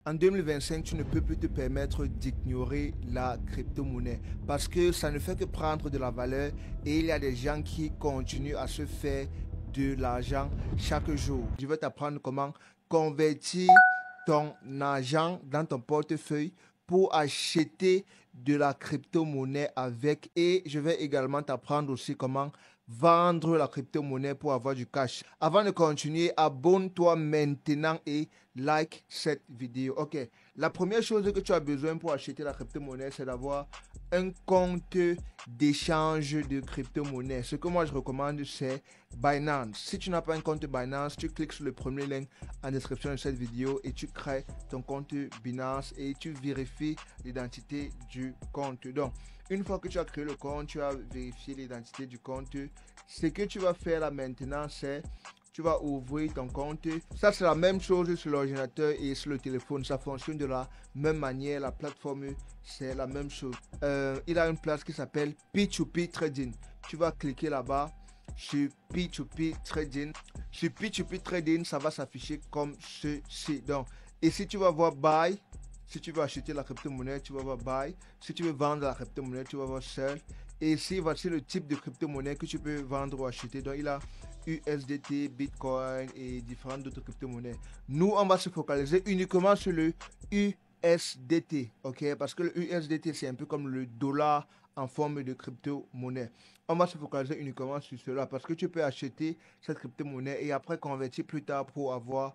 En 2025, tu ne peux plus te permettre d'ignorer la crypto-monnaie parce que ça ne fait que prendre de la valeur et il y a des gens qui continuent à se faire de l'argent chaque jour. Je vais t'apprendre comment convertir ton argent dans ton portefeuille pour acheter de la crypto-monnaie avec, et je vais également t'apprendre aussi comment vendre la crypto-monnaie pour avoir du cash. Avant de continuer, abonne-toi maintenant et like cette vidéo. Ok, la première chose que tu as besoin pour acheter la crypto-monnaie, c'est d'avoir un compte d'échange de crypto-monnaie. Ce que moi je recommande, c'est Binance. Si tu n'as pas un compte Binance, tu cliques sur le premier lien en description de cette vidéo et tu crées ton compte Binance et tu vérifies l'identité du compte. Donc, une fois que tu as créé le compte, tu as vérifié l'identité du compte. Ce que tu vas faire là maintenant, c'est tu vas ouvrir ton compte. Ça, c'est la même chose sur l'ordinateur et sur le téléphone. Ça fonctionne de la même manière. La plateforme, c'est la même chose. Il a une place qui s'appelle P2P Trading. Tu vas cliquer là-bas sur P2P Trading. Sur P2P Trading, ça va s'afficher comme ceci. Donc, et si tu vas voir Buy, si tu veux acheter la crypto-monnaie, tu vas voir Buy. Si tu veux vendre la crypto-monnaie, tu vas voir Sell. Et ici, voici le type de crypto-monnaie que tu peux vendre ou acheter. Donc, il a USDT, Bitcoin et différentes autres crypto-monnaies. Nous, on va se focaliser uniquement sur le USDT, ok? Parce que le USDT, c'est un peu comme le dollar en forme de crypto-monnaie. On va se focaliser uniquement sur cela parce que tu peux acheter cette crypto-monnaie et après convertir plus tard pour avoir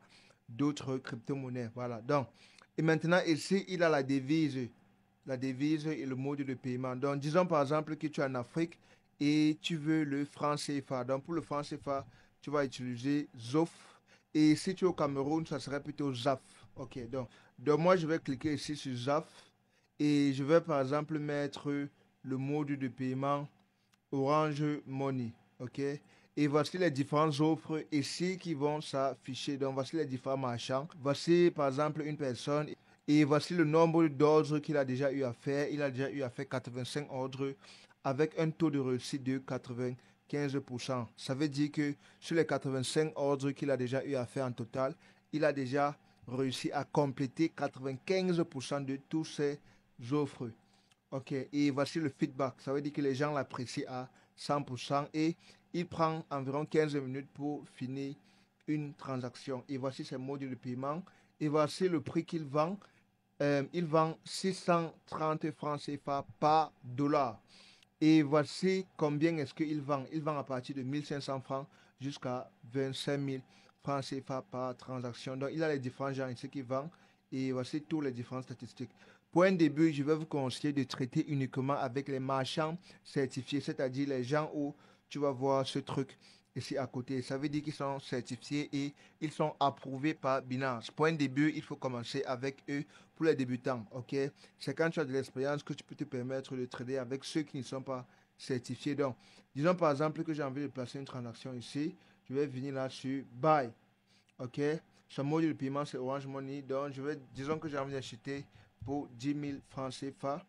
d'autres crypto-monnaies. Voilà. Donc, et maintenant, ici, il a la devise et le mode de paiement. Donc, disons par exemple que tu es en Afrique et tu veux le franc CFA. Donc, pour le franc CFA, tu vas utiliser ZOF. Et si tu es au Cameroun, ça serait plutôt ZAF. Ok, donc moi, je vais cliquer ici sur ZAF et je vais par exemple mettre le mode de paiement Orange Money. Ok, et voici les différentes offres ici qui vont s'afficher. Donc, voici les différents marchands. Voici par exemple une personne. Et voici le nombre d'ordres qu'il a déjà eu à faire. Il a déjà eu à faire 85 ordres avec un taux de réussite de 95%. Ça veut dire que sur les 85 ordres qu'il a déjà eu à faire en total, il a déjà réussi à compléter 95% de tous ses offres. Ok, et voici le feedback. Ça veut dire que les gens l'apprécient à 100% et il prend environ 15 minutes pour finir une transaction. Et voici ses modes de paiement. Et voici le prix qu'il vend. Il vend 630 francs CFA par dollar. Et voici combien est-ce qu'il vend. Il vend à partir de 1500 francs jusqu'à 25 000 francs CFA par transaction. Donc, il a les différents gens ici qui vendent. Et voici toutes les différentes statistiques. Pour un début, je vais vous conseiller de traiter uniquement avec les marchands certifiés, c'est-à-dire les gens où tu vas voir ce truc ici à côté. Ça veut dire qu'ils sont certifiés et ils sont approuvés par Binance. Pour un début, il faut commencer avec eux pour les débutants. Ok, c'est quand tu as de l'expérience que tu peux te permettre de trader avec ceux qui ne sont pas certifiés. Donc, disons par exemple que j'ai envie de placer une transaction ici. Je vais venir là sur Buy. Ok, son mode de paiement c'est Orange Money. Donc, disons que j'ai envie d'acheter pour 10 000 francs CFA.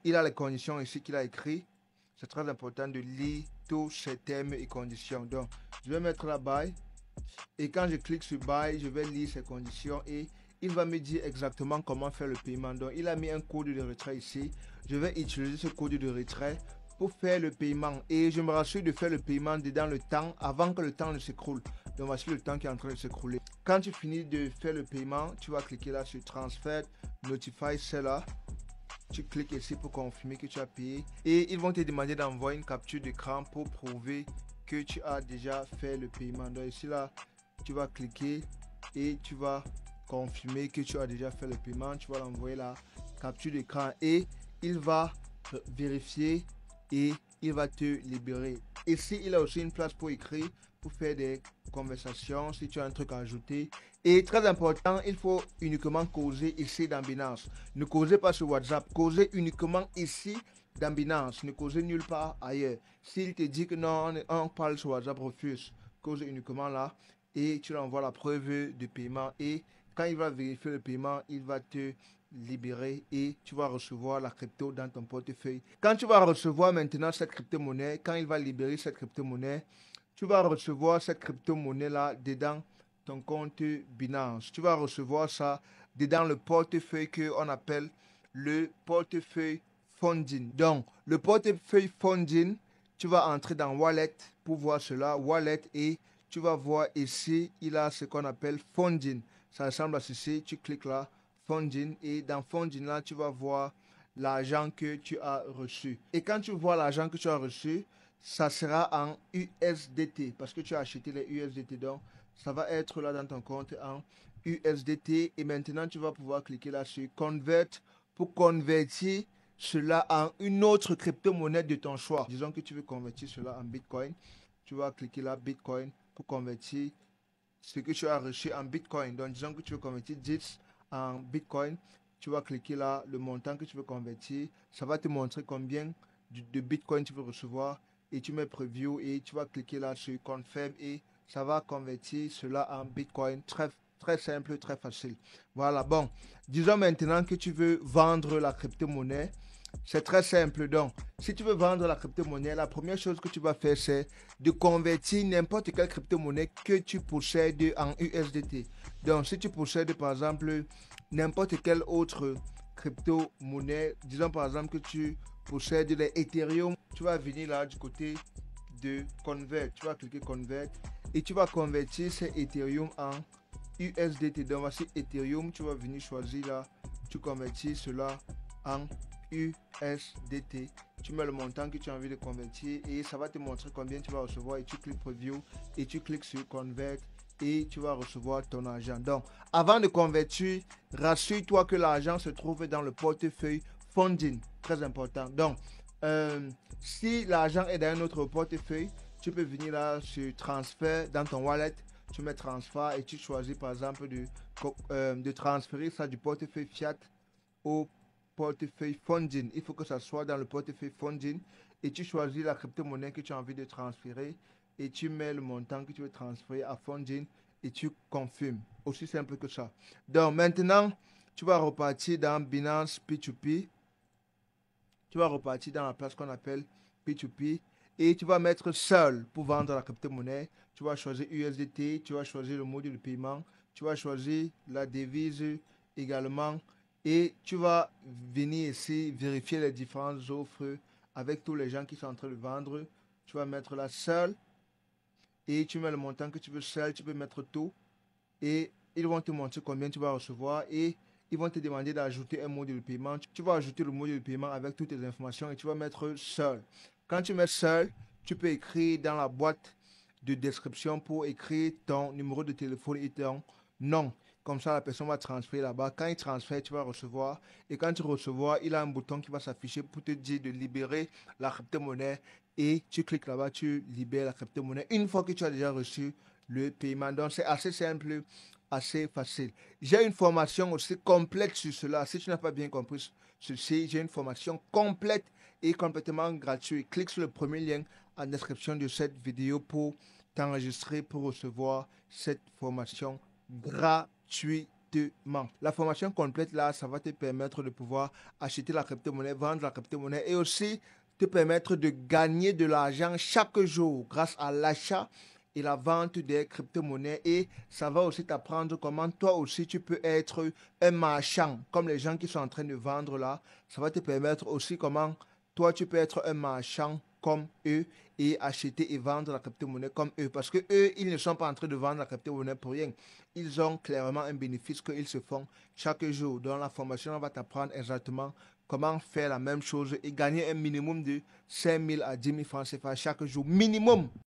Il a les conditions ici qu'il a écrit. C'est très important de lire tous ces termes et conditions. Donc, je vais mettre là Buy. Et quand je clique sur Buy, je vais lire ces conditions et il va me dire exactement comment faire le paiement. Donc, il a mis un code de retrait ici. Je vais utiliser ce code de retrait pour faire le paiement. Et je me rassure de faire le paiement dans le temps avant que le temps ne s'écroule. Donc, voici le temps qui est en train de s'écrouler. Quand tu finis de faire le paiement, tu vas cliquer là sur Transfer, Notify Seller. Tu cliques ici pour confirmer que tu as payé et ils vont te demander d'envoyer une capture d'écran pour prouver que tu as déjà fait le paiement. Donc ici là, tu vas cliquer et tu vas confirmer que tu as déjà fait le paiement. Tu vas l'envoyer la capture d'écran et il va vérifier et il va te libérer. Ici, il a aussi une place pour écrire, pour faire des conversations, si tu as un truc à ajouter. Et très important, il faut uniquement causer ici dans Binance. Ne causez pas sur WhatsApp, causez uniquement ici dans Binance. Ne causez nulle part ailleurs. S'il te dit que non, on parle sur WhatsApp, refuse. Cause uniquement là et tu lui envoies la preuve de paiement et quand il va vérifier le paiement, il va te libérer et tu vas recevoir la crypto dans ton portefeuille. Quand tu vas recevoir maintenant cette crypto-monnaie, quand il va libérer cette crypto-monnaie, tu vas recevoir cette crypto-monnaie là dedans ton compte Binance. Tu vas recevoir ça dedans le portefeuille qu'on appelle le portefeuille Funding. Donc, le portefeuille Funding, tu vas entrer dans Wallet pour voir cela, Wallet, et tu vas voir ici, il a ce qu'on appelle Funding. Ça ressemble à ceci, tu cliques là, Funding, et dans Funding là, tu vas voir l'argent que tu as reçu. Et quand tu vois l'argent que tu as reçu, ça sera en USDT parce que tu as acheté les USDT. Donc, ça va être là dans ton compte en USDT. Et maintenant, tu vas pouvoir cliquer là sur Convert pour convertir cela en une autre crypto-monnaie de ton choix. Disons que tu veux convertir cela en Bitcoin. Tu vas cliquer là Bitcoin pour convertir ce que tu as reçu en Bitcoin. Donc, disons que tu veux convertir 10 en Bitcoin. Tu vas cliquer là le montant que tu veux convertir. Ça va te montrer combien de Bitcoin tu veux recevoir. Et tu mets Preview et tu vas cliquer là sur Confirm et ça va convertir cela en Bitcoin. Très simple, très facile. Voilà, bon. Disons maintenant que tu veux vendre la crypto-monnaie. C'est très simple. Donc, si tu veux vendre la crypto-monnaie, la première chose que tu vas faire, c'est de convertir n'importe quelle crypto-monnaie que tu possèdes en USDT. Donc, si tu possèdes, par exemple, n'importe quelle autre crypto-monnaie, disons par exemple que tu possèdes les Ethereum, tu vas venir là du côté de Convert. Tu vas cliquer Convert et tu vas convertir ces Ethereum en USDT. Donc, voici Ethereum. Tu vas venir choisir là, tu convertis cela en USDT. Tu mets le montant que tu as envie de convertir et ça va te montrer combien tu vas recevoir et tu cliques Preview et tu cliques sur Convert et tu vas recevoir ton argent. Donc, avant de convertir, rassure-toi que l'argent se trouve dans le portefeuille Funding. Très important. Donc, si l'argent est dans un autre portefeuille, tu peux venir là sur Transfert dans ton wallet. Tu mets Transfert et tu choisis par exemple de transférer ça du portefeuille Fiat au portefeuille Funding. Il faut que ça soit dans le portefeuille Funding et tu choisis la crypto-monnaie que tu as envie de transférer et tu mets le montant que tu veux transférer à Funding et tu confirmes. Aussi simple que ça. Donc maintenant, tu vas repartir dans Binance P2P. Tu vas repartir dans la place qu'on appelle P2P et tu vas mettre seul pour vendre la crypto-monnaie. Tu vas choisir USDT, tu vas choisir le module de paiement, tu vas choisir la devise également et tu vas venir ici vérifier les différentes offres avec tous les gens qui sont en train de vendre. Tu vas mettre là seul et tu mets le montant que tu veux seul, tu peux mettre tout et ils vont te montrer combien tu vas recevoir et ils vont te demander d'ajouter un module de paiement. Tu vas ajouter le module de paiement avec toutes tes informations et tu vas mettre seul. Quand tu mets seul, tu peux écrire dans la boîte de description pour écrire ton numéro de téléphone et ton nom. Comme ça, la personne va transférer là-bas. Quand il transfère, tu vas recevoir. Et quand tu recevras, il a un bouton qui va s'afficher pour te dire de libérer la crypto-monnaie. Et tu cliques là-bas, tu libères la crypto-monnaie une fois que tu as déjà reçu le paiement. Donc, c'est assez simple, assez facile. J'ai une formation aussi complète sur cela. Si tu n'as pas bien compris ceci, j'ai une formation complète et complètement gratuite. Clique sur le premier lien en description de cette vidéo pour t'enregistrer pour recevoir cette formation gratuitement. La formation complète là, ça va te permettre de pouvoir acheter la crypto-monnaie, vendre la crypto-monnaie et aussi te permettre de gagner de l'argent chaque jour grâce à l'achat et la vente des crypto-monnaies et ça va aussi t'apprendre comment toi aussi tu peux être un marchand comme les gens qui sont en train de vendre là. Ça va te permettre aussi comment toi tu peux être un marchand comme eux et acheter et vendre la crypto-monnaie comme eux parce que eux ils ne sont pas en train de vendre la crypto-monnaie pour rien. Ils ont clairement un bénéfice qu'ils se font chaque jour. Dans la formation, on va t'apprendre exactement comment faire la même chose et gagner un minimum de 5 000 à 10 000 francs CFA chaque jour minimum.